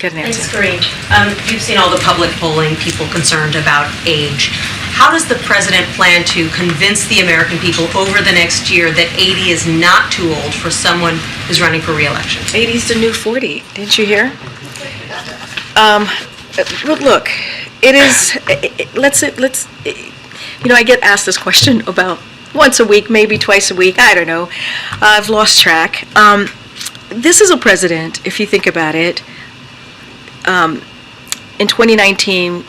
Get an answer. Thanks, Karine. You've seen all the public polling, people concerned about age. How does the president plan to convince the American people over the next year that 80 is not too old for someone who's running for re-election? 80 is the new 40. Didn't you hear? Look, it is. Let's. I get asked this question about once a week, maybe twice a week. I don't know. I've lost track. This is a president, if you think about it. In 2019,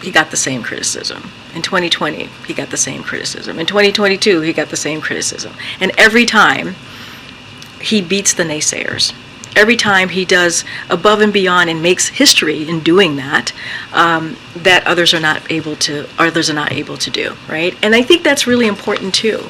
he got the same criticism. In 2020, he got the same criticism. In 2022, he got the same criticism. And every time, he beats the naysayers. Every time he does above and beyond and makes history in doing that, that others are not able to do, right? And I think that's really important too.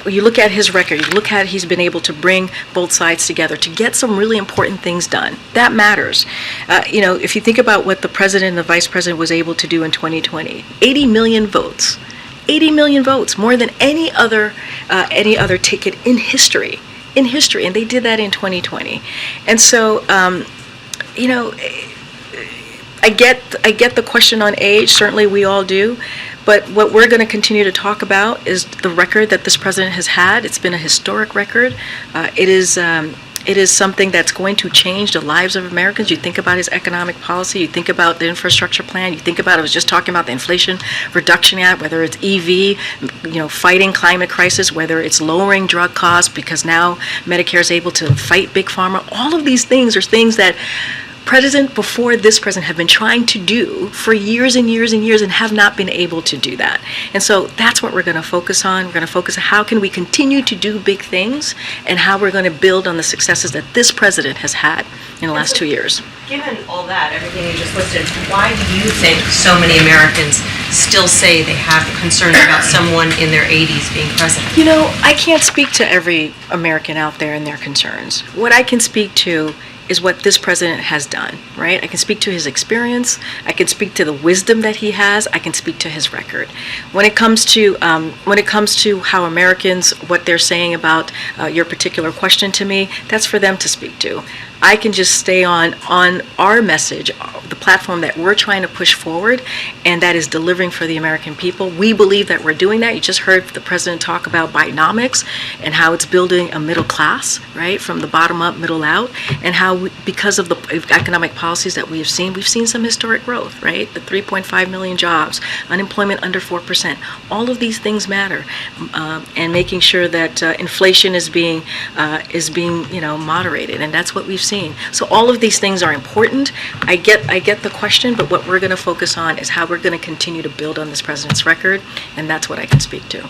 You look at his record, you look at he's been able to bring both sides together to get some really important things done. That matters. If you think about what the president and the vice president was able to do in 2020, 80 million votes. 80 million votes, more than any other ticket in history. And they did that in 2020. And so, I get the question on age. Certainly, we all do. But what we're going to continue to talk about is the record that this president has had. It's been a historic record. It is something that's going to change the lives of Americans. You think about his economic policy, you think about the infrastructure plan, you think about, I was just talking about the Inflation Reduction Act, whether it's EV, fighting climate crisis, whether it's lowering drug costs because now Medicare is able to fight big pharma. All of these things are things that president before this president have been trying to do for years and years and years and have not been able to do that. And so that's what we're going to focus on. We're going to focus on how can we continue to do big things and how we're going to build on the successes that this president has had in the last 2 years. Given all that, everything you just listed, why do you think so many Americans still say they have concerns about someone in their 80s being president? I can't speak to every American out there and their concerns. What I can speak to is what this president has done, right? I can speak to his experience. I can speak to the wisdom that he has. I can speak to his record. When it comes to how Americans, what they're saying about your particular question to me, that's for them to speak to. I can just stay on our message, the platform that we're trying to push forward, and that is delivering for the American people. We believe that we're doing that. You just heard the president talk about Bidenomics and how it's building a middle class, right, from the bottom up, middle out, and how because of the economic policies that we've seen some historic growth, right? The 3.5 million jobs, unemployment under 4%. All of these things matter, and making sure that inflation is being moderated, and that's what we've seen. So all of these things are important. I get the question, but what we're going to focus on is how we're going to continue to build on this president's record, and that's what I can speak to.